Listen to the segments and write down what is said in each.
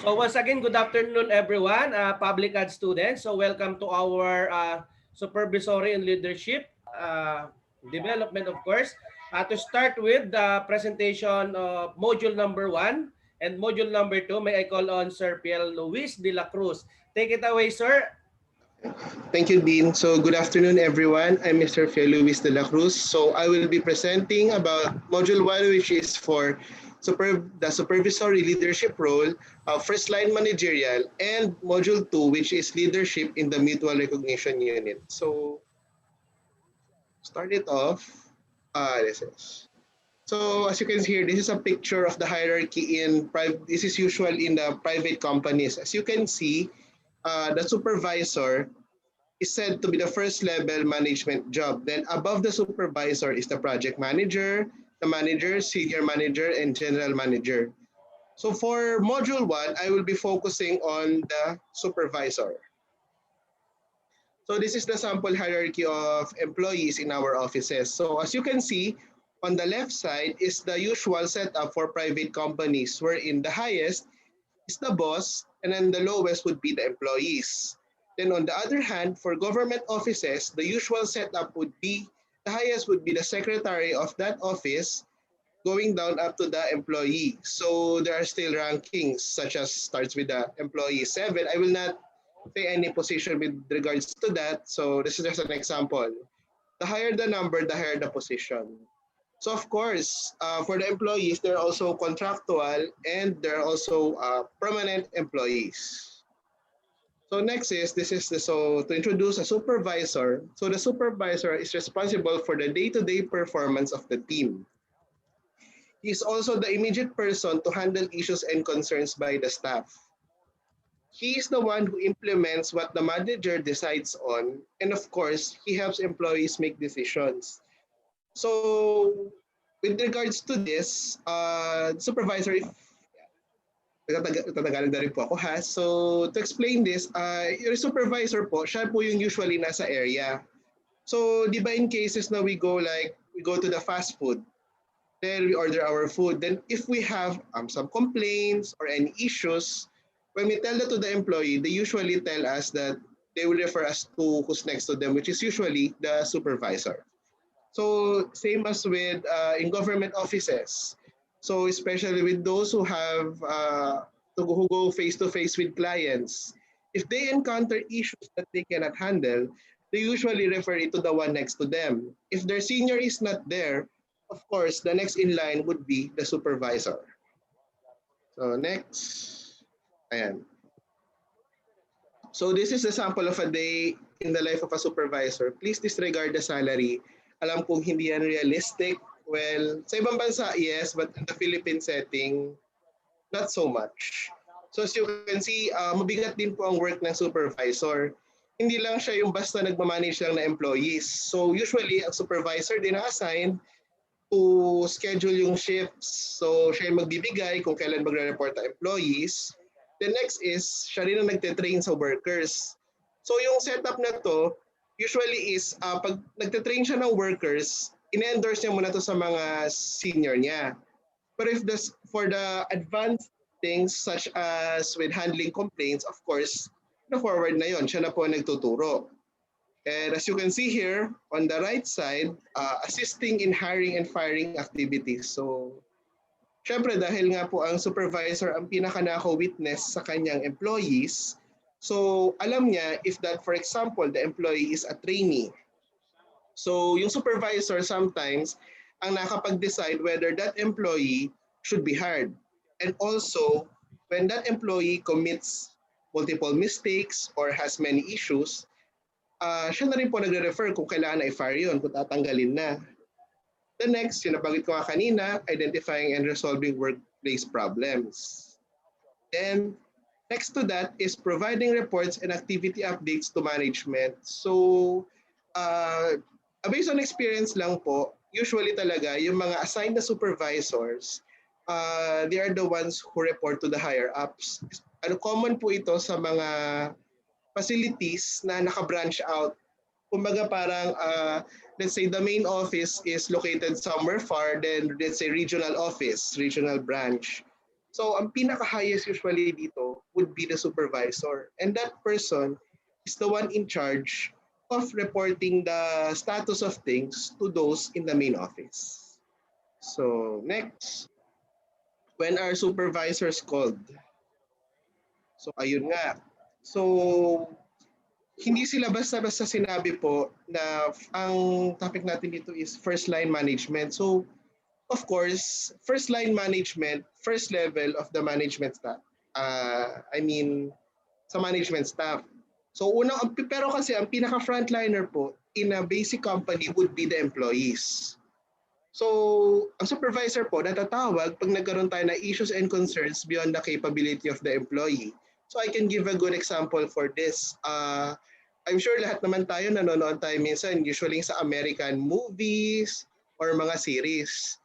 So once again, good afternoon everyone, public ad students. So welcome to our Supervisory and Leadership Development, of course. To start with the presentation of module number 1 and module number 2, may I call on Sir Piel Luis de la Cruz. Take it away, sir. Thank you, Dean. So good afternoon, everyone. I'm Mr. Fia Luis de la Cruz. So I will be presenting about Module 1, which is for the supervisory leadership role, first line managerial, and Module 2, which is leadership in the mutual recognition unit. So start it off. This is. So as you can see here, this is a picture of the hierarchy in private. This is usual in the private companies. As you can see, the supervisor is said to be the first level management job. Then above the supervisor is the project manager, the manager, senior manager, and general manager. So for module 1, I will be focusing on the supervisor. So this is the sample hierarchy of employees in our offices. So as you can see, on the left side is the usual setup for private companies, wherein the highest is the boss and then the lowest would be the employees. Then on the other hand, for government offices, the usual setup would be the highest would be the secretary of that office going down up to the employee. So there are still rankings such as starts with the employee 7. I will not say any position with regards to that. So this is just an example. The higher the number, the higher the position. So of course, for the employees, they're also contractual and they're also permanent employees. So next is, so to introduce a supervisor. So the supervisor is responsible for the day-to-day performance of the team. He is also the immediate person to handle issues and concerns by the staff. He is the one who implements what the manager decides on, and of course, he helps employees make decisions. So with regards to this, supervisor, Tagalog na rin po ako ha. So to explain this, yung supervisor po, siya po yung usually nasa area. So di ba in cases na we go to the fast food, then we order our food. Then if we have some complaints or any issues, when we tell that to the employee, they usually tell us that they will refer us to who's next to them, which is usually the supervisor. So same as with in government offices. So especially with those who have who go face to face with clients, if they encounter issues that they cannot handle, they usually refer it to the one next to them. If their senior is not there, of course, the next in line would be the supervisor. So next, ayan. So this is a sample of a day in the life of a supervisor. Please disregard the salary. Alam kong hindi yan realistic. Well, sa ibang bansa, yes, but in the Philippine setting, not so much. So as you can see, mabigat din po ang work ng supervisor. Hindi lang siya yung basta nagmamanage lang na employees. So usually, ang supervisor din na-assign to schedule yung shifts. So siya yung magbibigay kung kailan magre-report ang employees. The next is, siya rin ang nagte-train sa workers. So yung setup na to, usually is, pag nagte-train siya ng workers, in-endorse niya muna to sa mga senior niya. But if for the advanced things such as with handling complaints, of course, na-forward na yon, siya na po nagtuturo. And as you can see here, on the right side, assisting in hiring and firing activities. So, syempre dahil nga po ang supervisor ang pinaka-nako-witness sa kanyang employees, so alam niya if that, for example, the employee is a trainee. So yung supervisor sometimes ang nakapag-decide whether that employee should be hired. And also, when that employee commits multiple mistakes or has many issues, siya na rin po nagre-refer kung kailangan na i-fire yun, kung tatanggalin na. The next, yung nabanggit ko nga kanina, identifying and resolving workplace problems. Then, next to that is providing reports and activity updates to management. So, based on experience lang po, usually talaga yung mga assigned na supervisors, they are the ones who report to the higher ups. Common po ito sa mga facilities na naka-branch out. Kumbaga parang, let's say the main office is located somewhere far, then let's say regional office, regional branch. So ang pinaka-highest usually dito would be the supervisor. And that person is the one in charge of reporting the status of things to those in the main office. So next, when our supervisors called. So ayun nga. So hindi sila basta-basta sinabi po na ang topic natin dito is first line management. So of course, first line management, first level of the management staff. I mean, sa management staff. So pero kasi ang pinaka frontliner po in a basic company would be the employees. So, ang supervisor po natatawag pag nagkaroon tayo ng issues and concerns beyond the capability of the employee. So, I can give a good example for this. I'm sure lahat naman tayo nanonood tayo minsan, usually sa American movies or mga series.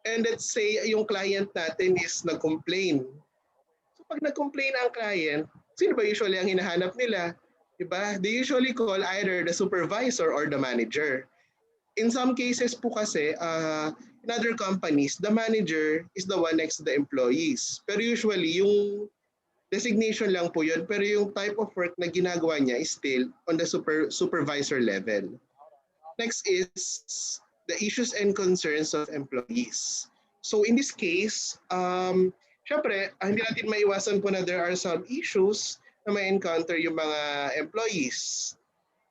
And let's say yung client natin is nag-complain. So, pag nag-complain ang client, sino ba usually ang hinahanap nila? Diba? They usually call either the supervisor or the manager. In some cases po kasi, in other companies, the manager is the one next to the employees. Pero usually, yung designation lang po yun, pero yung type of work na ginagawa niya is still on the supervisor level. Next is the issues and concerns of employees. So in this case, syempre, hindi natin maiwasan po na there are some issues na may encounter yung mga employees.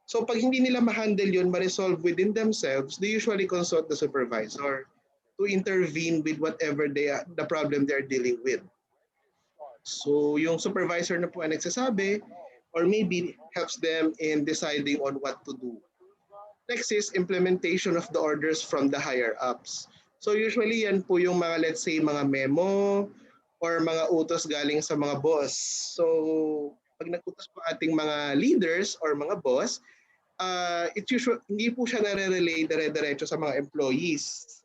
So pag hindi nila ma-handle yun, ma-resolve within themselves, they usually consult the supervisor to intervene with whatever the problem they are dealing with. So yung supervisor na po ang nagsasabi or maybe helps them in deciding on what to do. Next is implementation of the orders from the higher ups. So usually yan po yung mga let's say mga memo or mga utos galing sa mga boss. So pag nag-utos po ating mga leaders or mga boss, it's usually, hindi po siya nare-relay dire-diretso sa mga employees.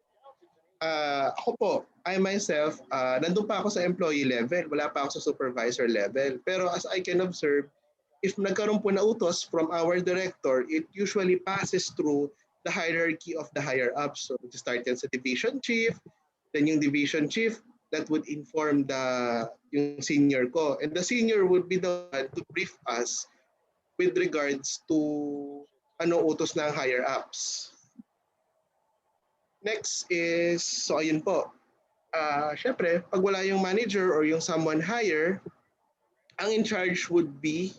Ako po, I myself, nandun pa ako sa employee level, wala pa ako sa supervisor level. Pero as I can observe, if nagkaroon po na utos from our director, it usually passes through the hierarchy of the higher ups. So to start yan sa division chief, then yung division chief, that would inform yung senior ko. And the senior would be the one to brief us with regards to ano utos ng higher ups. Next is, so ayun po, syempre, pag wala yung manager or yung someone higher, ang in charge would be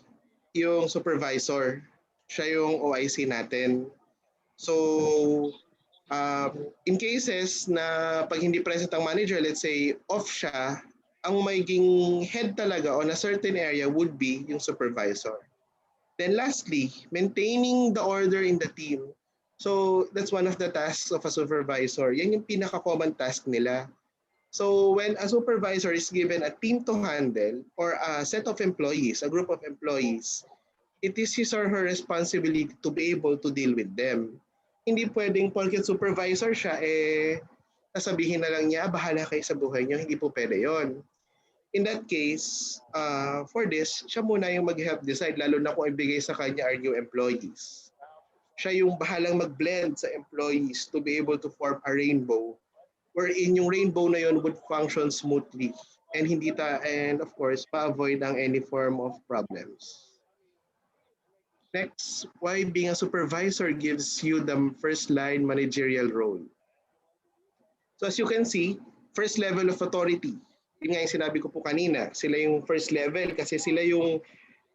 yung supervisor. Siya yung OIC natin. So, in cases na pag hindi present ang manager, let's say off siya, ang magiging head talaga on a certain area would be yung supervisor. Then lastly, maintaining the order in the team. So that's one of the tasks of a supervisor. Yan yung pinaka-common task nila. So when a supervisor is given a team to handle or a set of employees, a group of employees, it is his or her responsibility to be able to deal with them. Hindi pwedeng porket supervisor siya, sasabihin na lang niya, bahala kayo sa buhay niyo. Hindi po pwede yon. In that case, for this, siya muna yung mag-help decide, lalo na kung ibigay sa kanya are new employees. Siya yung bahalang mag-blend sa employees to be able to form a rainbow wherein yung rainbow na yun would function smoothly and and of course, ma-avoid ang any form of problems. Next, why being a supervisor gives you the first line managerial role. So as you can see, first level of authority. Yun nga yung sinabi ko po kanina, sila yung first level kasi sila yung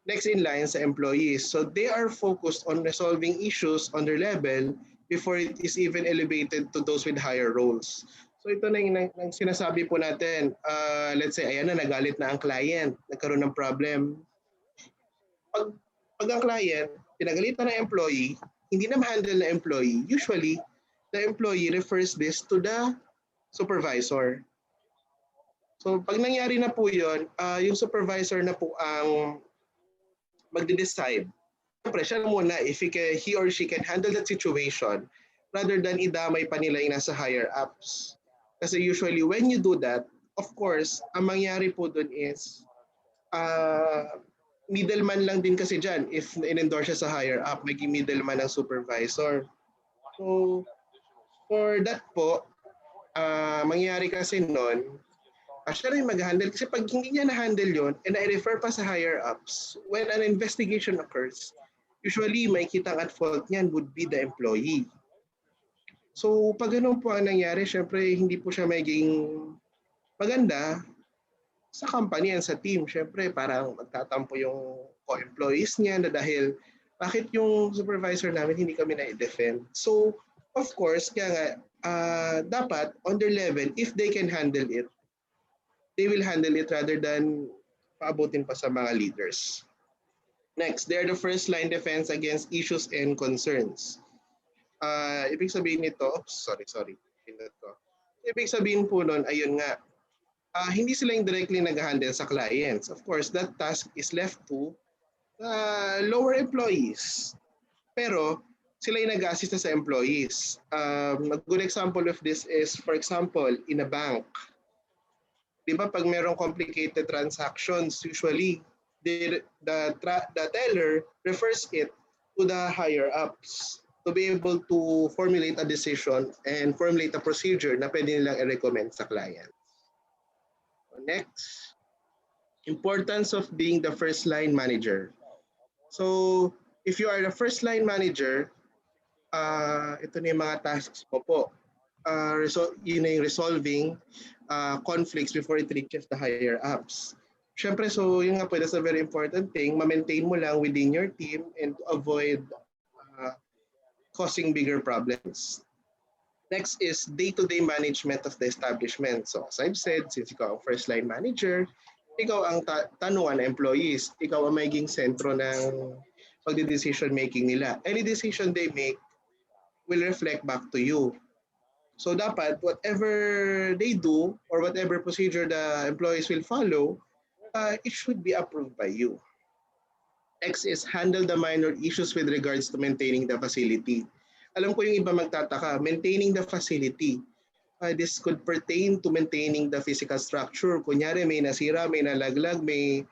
next in line sa employees. So they are focused on resolving issues on their level before it is even elevated to those with higher roles. So ito na yung sinasabi po natin. Let's say, ayan na, nagalit na ang client, nagkaroon ng problem. Pag ang client, pinagalitan ng employee, hindi na ma-handle na employee, usually, the employee refers this to the supervisor. So pag nangyari na po yun, yung supervisor na po ang magde-decide. Siyempre, siya muna if he or she can handle that situation rather than idamay pa nila yung nasa higher ups. Kasi usually when you do that, of course, ang mangyari po dun is middleman lang din kasi dyan. If in-endorse siya sa higher up, maging middleman ng supervisor. So, for that po, mangyari kasi nun, Siya rin mag-handle kasi pag hindi niya na-handle yon and I-refer pa sa higher ups, when an investigation occurs, usually may kitang at fault niyan would be the employee. So pag ganun po ang nangyari, syempre hindi po siya maging maganda sa company and sa team. Syempre parang magtatampo yung co-employees niya na dahil bakit yung supervisor namin hindi kami na-defend. So of course, kaya nga dapat on their level, if they can handle it, they will handle it rather than paabutin pa sa mga leaders. Next, they are the first line defense against issues and concerns. Ibig sabihin nito, sorry, pindot ko. Ibig sabihin po nun, ayun nga, hindi sila yung directly nag-handle sa clients. Of course, that task is left to lower employees. Pero sila yung nag-assist sa employees. A good example of this is, for example, in a bank. Di ba pag merong complicated transactions, usually the teller refers it to the higher ups to be able to formulate a decision and formulate a procedure na pwede nilang i-recommend sa client. Next, importance of being the first line manager. So, if you are the first line manager, ito na yung mga tasks mo po. Yun na yung resolving conflicts before it reaches the higher ups. Siyempre, so yun nga po, that's a very important thing. Ma-maintain mo lang within your team and to avoid causing bigger problems. Next is day-to-day management of the establishment. So as I've said, since ikaw ang first line manager, ikaw ang tanungan ng employees, ikaw ang magiging sentro ng pagde-decision making nila. Any decision they make will reflect back to you. So dapat whatever they do or whatever procedure the employees will follow, it should be approved by you. Next is handle the minor issues with regards to maintaining the facility. Alam ko yung iba magtataka, maintaining the facility. This could pertain to maintaining the physical structure. Kunyari may nasira, may nalaglag, may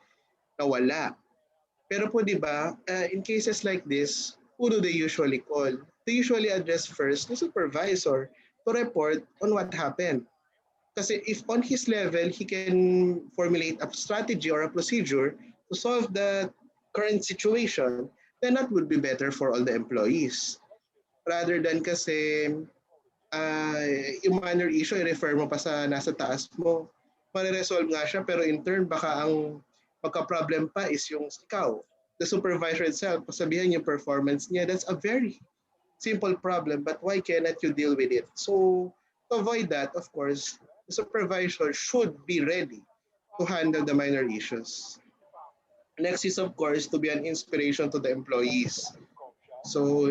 nawala. Pero po di ba, in cases like this, who do they usually call? They usually address first the supervisor to report on what happened. Kasi if on his level, he can formulate a strategy or a procedure to solve the current situation, then that would be better for all the employees. Rather than kasi yung minor issue, i-refer mo pa sa nasa taas mo. Mare-resolve nga siya, pero in turn, baka ang pagka-problem pa is yung ikaw. The supervisor itself, pasabihan yung performance niya, that's a very simple problem, but why cannot you deal with it? So, to avoid that, of course, the supervisor should be ready to handle the minor issues. Next is, of course, to be an inspiration to the employees. So,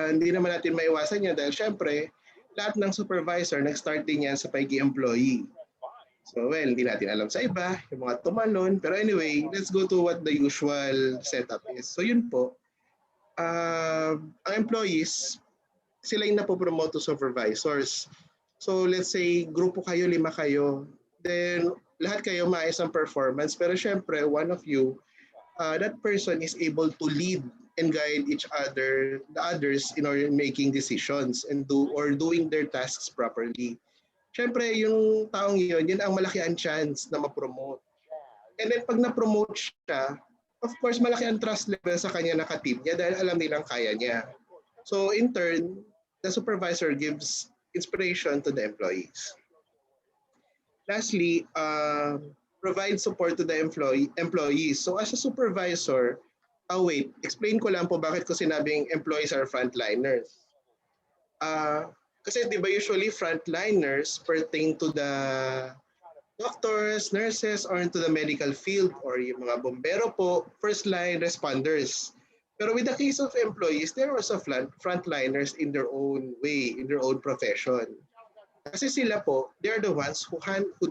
hindi naman natin maiwasan yan dahil syempre, lahat ng supervisor, nag-start din yan sa pag-employee. So, well, hindi natin alam sa iba, yung mga tumalon. Pero anyway, let's go to what the usual setup is. So, yun po. Ang employees, sila yung napopromote to supervisors. So, let's say, grupo kayo, 5 kayo. Then, lahat kayo maayos ang performance. Pero syempre, one of you, that person is able to lead and guide the others in order making decisions and doing their tasks properly. Syempre, yung taong yun ang malaki ang chance na ma-promote. And then pag na-promote siya, of course, malaki ang trust level sa kanya na ka-team niya dahil alam nilang kaya niya. So in turn, the supervisor gives inspiration to the employees. Lastly, provide support to the employees. So as a supervisor, explain ko lang po bakit ko sinabing employees are frontliners. Kasi di ba usually frontliners pertain to the doctors, nurses, or into the medical field, or yung mga bombero po, first line responders. Pero with the case of employees, there are also frontliners in their own way, in their own profession. Kasi sila po, they're the ones who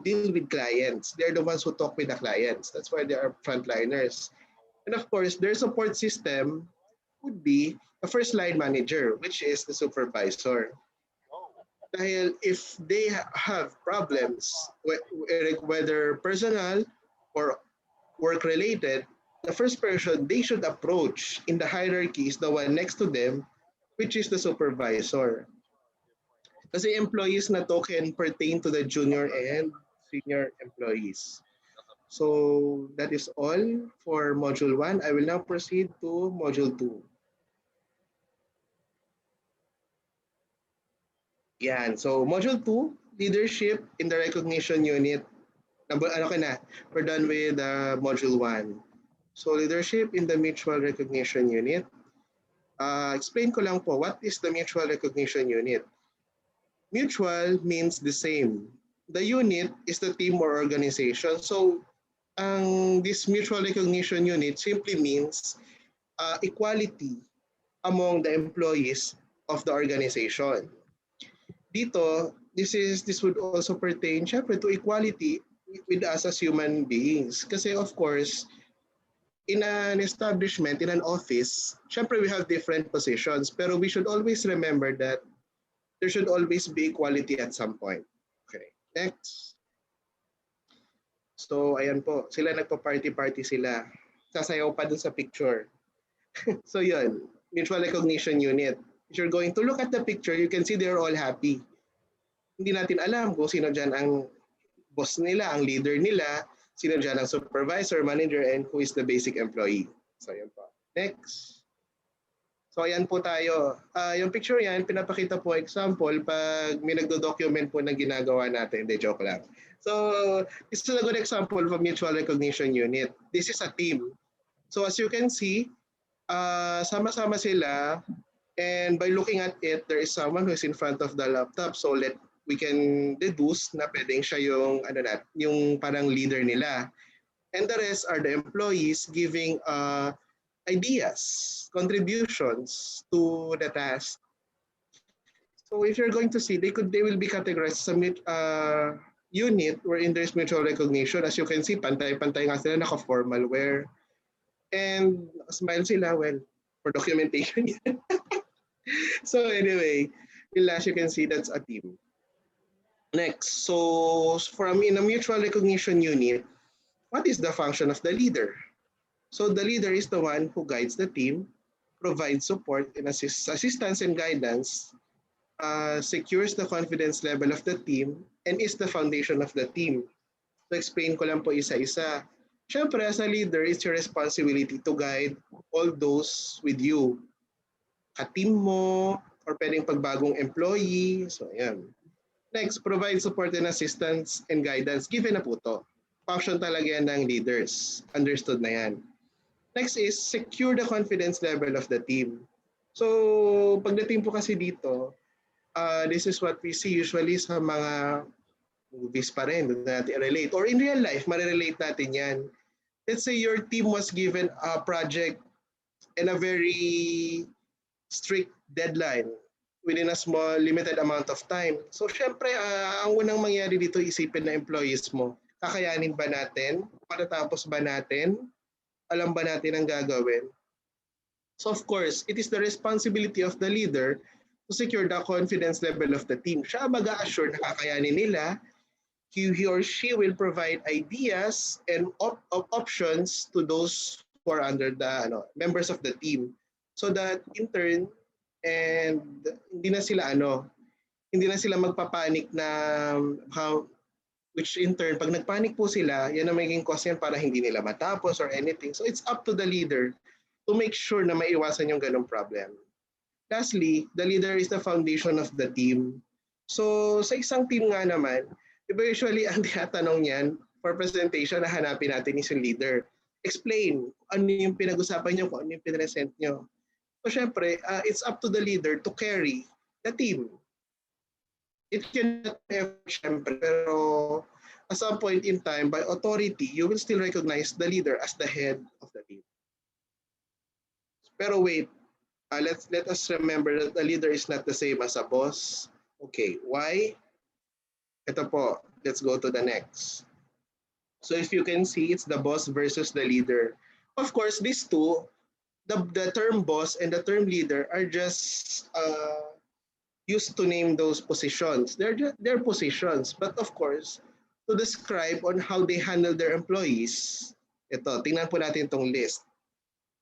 deal with clients. They're the ones who talk with the clients. That's why they are frontliners. And of course, their support system would be a first line manager, which is the supervisor. Dahil if they have problems, whether personal or work-related, the first person they should approach in the hierarchy is the one next to them, which is the supervisor. Kasi employees na to can pertain to the junior and senior employees. So that is all for Module 1. I will now proceed to Module 2. Yan. So Module 2, Leadership in the Recognition Unit. Ano ka na? We're done with Module 1. So Leadership in the Mutual Recognition Unit. Explain ko lang po, what is the Mutual Recognition Unit? Mutual means the same. The unit is the team or organization. So this Mutual Recognition Unit simply means equality among the employees of the organization. Dito, this would also pertain syempre to equality with us as human beings. Kasi of course, in an establishment, in an office, syempre we have different positions, pero we should always remember that there should always be equality at some point. Okay, next. So ayan po, sila nagpa-party-party sila. Sasayaw pa dun sa picture. So yun, Mutual Recognition Unit. If you're going to look at the picture, you can see they're all happy. Hindi natin alam kung sino dyan ang boss nila, ang leader nila, sino dyan ang supervisor, manager, and who is the basic employee. So yan po. Next. So ayan po tayo. Yung picture yan, pinapakita po example pag may nagdo-document po ng ginagawa natin. Hindi, joke lang. So this is a good example of a Mutual Recognition Unit. This is a team. So as you can see, sama-sama sila, and by looking at it, there is someone who is in front of the laptop. So we can deduce na pwedeng siya yung parang leader nila. And the rest are the employees giving ideas, contributions to the task. So if you're going to see, they will be categorized as a unit wherein there's mutual recognition. As you can see, pantay-pantay nga sila, naka-formal wear. And smile sila, well, for documentation yan. So anyway, as you can see, that's a team. Next, so in a mutual recognition unit, what is the function of the leader? So the leader is the one who guides the team, provides support and assistance and guidance, secures the confidence level of the team, and is the foundation of the team. So explain ko lang po isa-isa. Siyempre, as a leader, it's your responsibility to guide all those with you. Ka-team mo, or pwedeng pagbagong employee. So ayan. Next, provide support and assistance and guidance. Given na po to. Function talaga yan ng leaders. Understood na yan. Next is secure the confidence level of the team. So pagdating po kasi dito, this is what we see usually sa mga movies pa rin natin relate. Or in real life, marirelate natin yan. Let's say your team was given a project and a very strict deadline within a small limited amount of time. So syempre, ang unang mangyari dito, isipin na employees mo. Kakayanin ba natin? Matatapos ba natin? Alam ba natin ang gagawin? So of course, it is the responsibility of the leader to secure the confidence level of the team. Siya mag-a-assure na kakayanin nila. He or she will provide ideas and options to those who are under the members of the team. So that in turn, and hindi na sila magpapanik na which in turn, pag nagpanik po sila, yan ang magiging cause yan para hindi nila matapos or anything. So it's up to the leader to make sure na maiwasan yung ganong problem. Lastly, the leader is the foundation of the team. So sa isang team nga naman, diba usually ang tinatanong niyan for presentation na hanapin natin is yung leader. Explain ano yung pinag-usapan nyo, kung ano yung pinresent nyo. So syempre, it's up to the leader to carry the team. It cannot ever, syempre, pero at some point in time, by authority, you will still recognize the leader as the head of the team. Pero wait, let us remember that the leader is not the same as a boss. Okay, why? Ito po, let's go to the next. So if you can see, it's the boss versus the leader. Of course, these two, the term boss and the term leader are just used to name those positions. They're positions, but of course, to describe on how they handle their employees, ito, tingnan po natin itong list.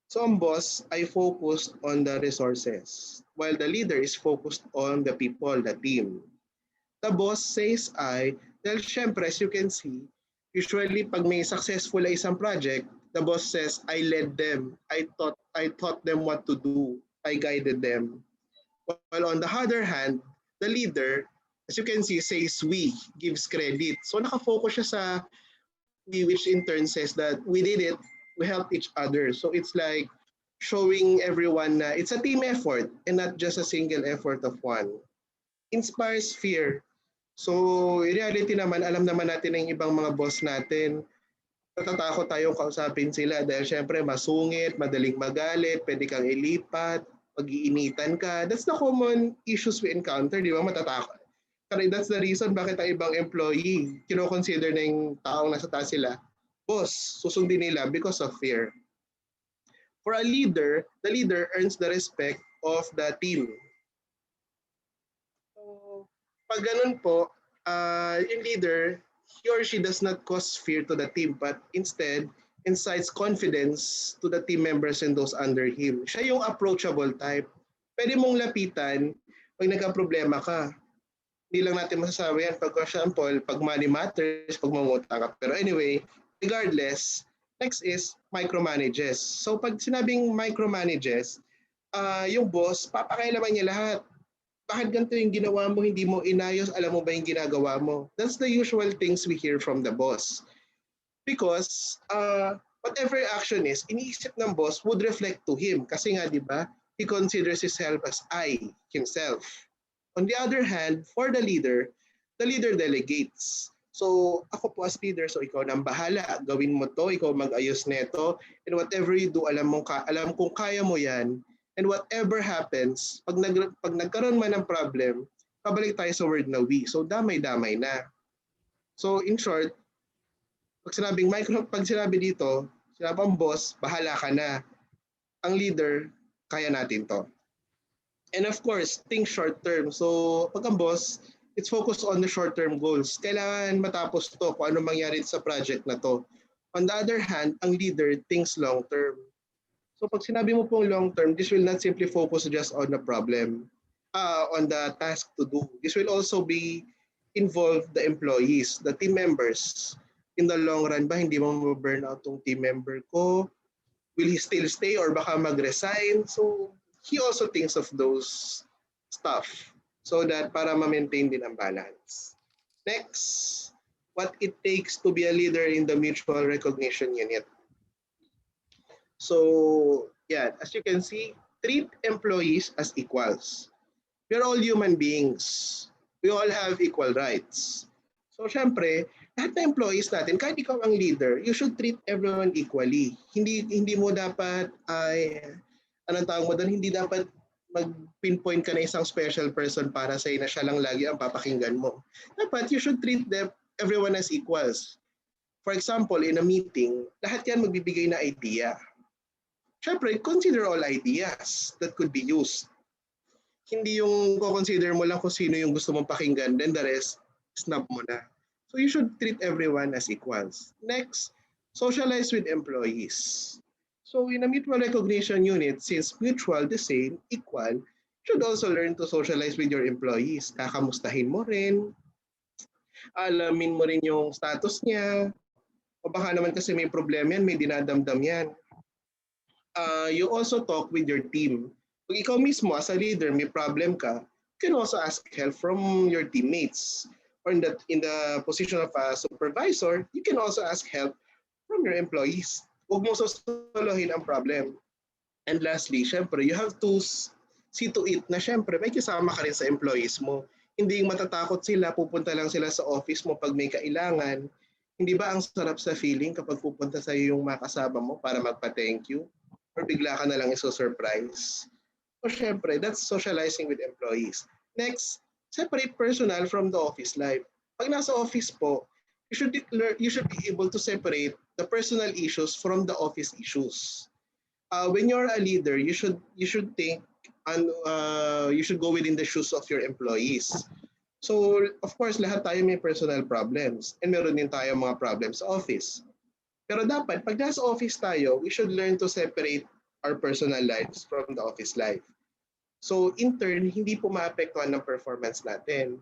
So ang boss ay focused on the resources, while the leader is focused on the people, the team. The boss says I, Dahil syempre, as you can see, usually pag may successful na isang project, the boss says, I led them. I taught them what to do. I guided them. While on the other hand, the leader, as you can see, says we, gives credit. So nakafocus siya sa we, which in turn says that we did it, we helped each other. So it's like showing everyone na it's a team effort and not just a single effort of one. Inspires fear. So in reality naman, alam naman natin ng ibang mga boss natin, natatakot tayong kausapin sila dahil syempre masungit, madaling magalit, pwede kang ilipat, pag-iinitan ka. That's the common issues we encounter, di ba? Matatakot. Pero that's the reason bakit ang ibang employee, kino-consider na yung taong nasa taas sila, boss, susundin nila because of fear. For a leader, the leader earns the respect of the team. So, pag ganun po, yung leader, he or she does not cause fear to the team, but instead incites confidence to the team members and those under him. Siya yung approachable type. Pwede mong lapitan pag nagka-problema ka. Hindi lang natin masasabi yan. Pag, for example, pag money matters, pag mangutang ka. Pero anyway, regardless, next is micromanages. So pag sinabing micromanages, yung boss, papakailaman niya lahat. Bakit ganito yung ginawa mo, hindi mo inayos, alam mo ba yung ginagawa mo? That's the usual things we hear from the boss. Because whatever action is, iniisip ng boss would reflect to him. Kasi nga, di ba, he considers himself as I, himself. On the other hand, for the leader delegates. So, ako po as leader, so ikaw nang bahala, gawin mo to, ikaw mag-ayos neto, and whatever you do, alam kung kaya mo yan, and whatever happens, pag nagkaroon man ng problem, pabalik tayo sa word na we. So, damay-damay na. So, in short, pag sinabi dito, sinabang boss, bahala ka na. Ang leader, kaya natin to. And of course, think short term. So, pag ang boss, it's focused on the short-term goals. Kailangan matapos to kung ano mangyari sa project na to. On the other hand, ang leader thinks long-term. So pag sinabi mo pong long-term, this will not simply focus just on the problem, on the task to do. This will also be involve the employees, the team members. In the long run ba, hindi mo ma-burn out tong team member ko? Will he still stay or baka mag-resign? So he also thinks of those stuff so that para ma-maintain din ang balance. Next, what it takes to be a leader in the mutual recognition unit. So, yeah, as you can see, treat employees as equals. We're all human beings. We all have equal rights. So, syempre, lahat ng employees natin, kahit ikaw ang leader, you should treat everyone equally. Hindi mo dapat, anong tawag mo doon, hindi dapat mag-pinpoint ka na isang special person para sa'yo na siya lang lagi ang papakinggan mo. Dapat you should treat everyone as equals. For example, in a meeting, lahat yan magbibigay na idea. Siyempre, consider all ideas that could be used. Hindi yung consider mo lang kung sino yung gusto mong pakinggan, then the rest, snub mo na. So you should treat everyone as equals. Next, socialize with employees. So in a mutual recognition unit, since mutual, the same, equal, you should also learn to socialize with your employees. Kakamustahin mo rin, alamin mo rin yung status niya, o baka naman kasi may problema yan, may dinadamdam yan. You also talk with your team. Kung ikaw mismo as a leader may problem ka, you can also ask help from your teammates. Or in the position of a supervisor, you can also ask help from your employees. Huwag mo sosolohin ang problem. And lastly, syempre, you have to see to it na syempre may kasama ka rin sa employees mo. Hindi yung matatakot sila, pupunta lang sila sa office mo pag may kailangan. Hindi ba ang sarap sa feeling kapag pupunta sa iyo yung makasama mo para magpa-thank you? Or bigla ka na lang iso-surprise. So syempre, that's socializing with employees. Next, separate personal from the office life. Pag nasa office po, you should be able to separate the personal issues from the office issues. When you're a leader, you should think and you should go within the shoes of your employees. So, of course, lahat tayo may personal problems and meron din tayo mga problems sa office. Pero dapat, pag nasa office tayo, we should learn to separate our personal lives from the office life. So, in turn, hindi po maapektuhan ng performance natin.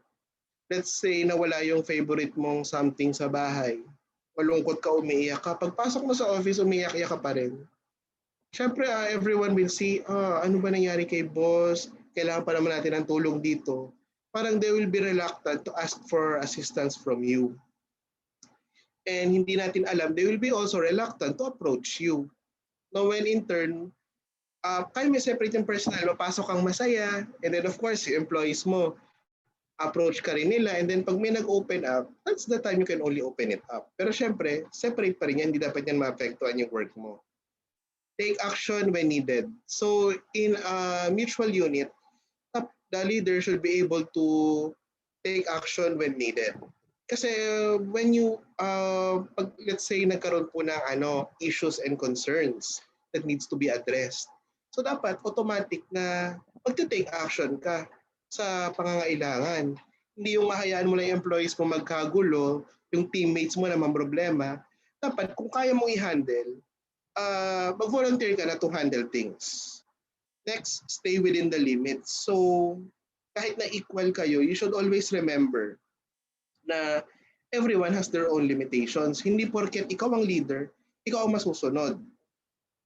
let's say nawala yung favorite mong something sa bahay, malungkot ka, umiiyak ka, pagpasok mo sa office, umiiyak-iyak ka pa rin. Siyempre, everyone will see, ano ba nangyari kay boss? Kailangan pa naman natin ng tulong dito. Parang they will be reluctant to ask for assistance from you. And hindi natin alam, they will be also reluctant to approach you. Now, when in turn, kayo may separate yung personal, mapasok kang masaya, and then of course, yung employees mo, approach ka rin nila, and then pag may nag-open up, that's the time you can only open it up. Pero syempre, separate pa rin yan, hindi dapat yan maapektuhan yung work mo. Take action when needed. So in a mutual unit, the leader should be able to take action when needed. Kasi when you, pag, let's say nagkaroon po ng issues and concerns that needs to be addressed. So dapat automatic na magte-take action ka sa pangangailangan. Hindi yung mahayaan mo lang yung employees mo magkagulo, yung teammates mo naman problema. Dapat kung kaya mong i-handle, mag-volunteer ka na to handle things. Next, stay within the limits. So kahit na equal kayo, you should always remember na everyone has their own limitations. Hindi porket ikaw ang leader, ikaw ang masusunod.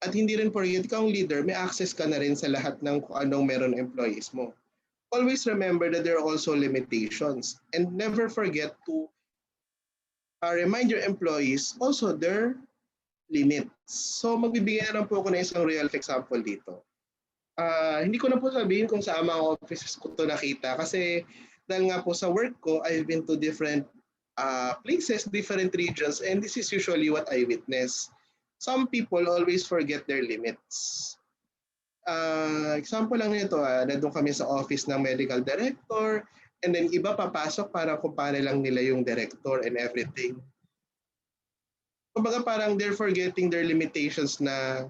At hindi rin porket ikaw ang leader, may access ka na rin sa lahat ng kung anong meron ng employees mo. Always remember that there are also limitations. And never forget to remind your employees also their limits. So magbibigay na lang po ako ng isang real example dito. Hindi ko na po sabihin kung sa mga offices ko to nakita kasi dahil nga po sa work ko, I've been to different places, different regions, and this is usually what I witness. Some people always forget their limits. Example lang nito, nandun kami sa office ng medical director, and then iba papasok para kumpare lang nila yung director and everything. Kumbaga parang they're forgetting their limitations na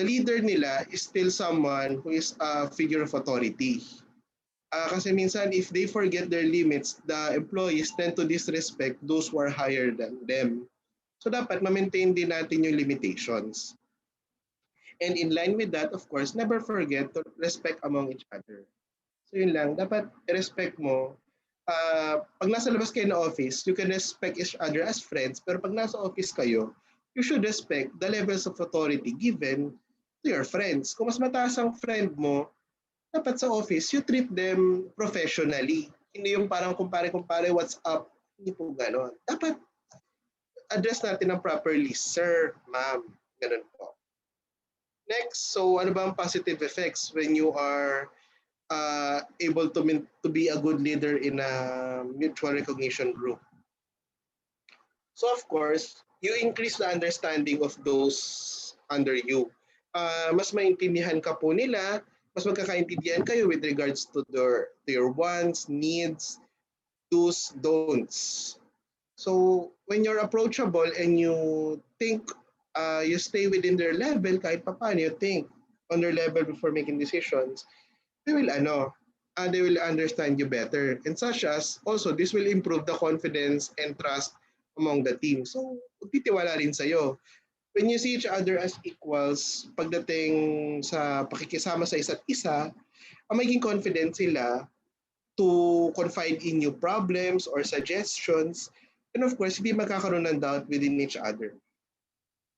the leader nila is still someone who is a figure of authority. Kasi minsan if they forget their limits, the employees tend to disrespect those who are higher than them. So dapat ma-maintain din natin yung limitations. And in line with that, of course, never forget to respect among each other. So yun lang, dapat respect mo. Pag nasa labas kayo na office, you can respect each other as friends, pero pag nasa office kayo, you should respect the levels of authority given to your friends. Kung mas mataas ang friend mo, dapat sa office, you treat them professionally. Hindi yung parang kumpare-kumpare, what's up, hindi po gano'n. Dapat address natin ng properly, sir, ma'am, gano'n po. Next, so ano ba ang positive effects when you are able to be a good leader in a mutual recognition group? So of course, you increase the understanding of those under you. Mas maintindihan ka po nila, mas magkakaintindihan kayo with regards to your wants, needs, do's, don'ts. So when you're approachable and you think you stay within their level, kahit pa paano you think on their level before making decisions, they will understand you better. And such as also this will improve the confidence and trust among the team. So titiwala rin sa'yo. When you see each other as equals, pagdating sa pakikisama sa isa't isa, magiging confident sila to confide in you problems or suggestions. And of course, hindi magkakaroon ng doubt within each other.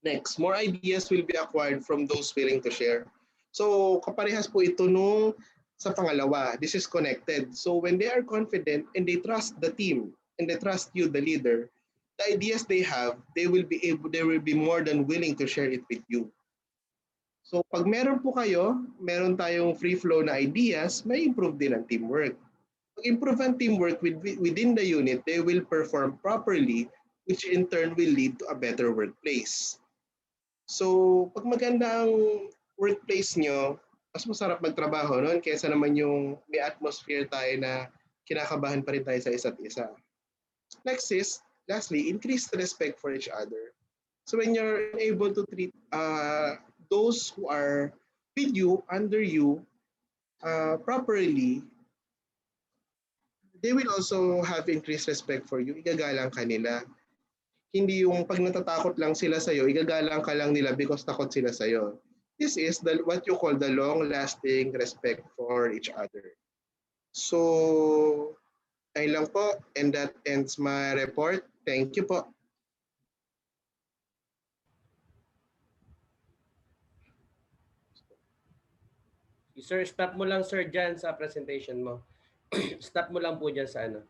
Next, more ideas will be acquired from those willing to share. So, kaparehas po ito nung sa pangalawa. This is connected. So, when they are confident and they trust the team and they trust you, the leader, the ideas they have, they will be more than willing to share it with you. So, pag meron po kayo, meron tayong free flow na ideas, may improve din ang teamwork. Pag improve ang teamwork within the unit, they will perform properly, which in turn will lead to a better workplace. So, pag maganda ang workplace nyo, mas masarap magtrabaho noon kaysa naman yung may atmosphere tayo na kinakabahan pa rin tayo sa isa't isa. Next is, lastly, increase the respect for each other. So when you're able to treat those who are with you, under you, properly, they will also have increased respect for you. Igagalang ka nila. Hindi yung pag natatakot lang sila sa'yo, igagalang ka lang nila because takot sila sa'yo. This is what you call the long-lasting respect for each other. So, Ayun lang po, and that ends my report. Thank you po. Sir, stop mo lang sir dyan sa presentation mo. Stop mo lang po dyan sa ano.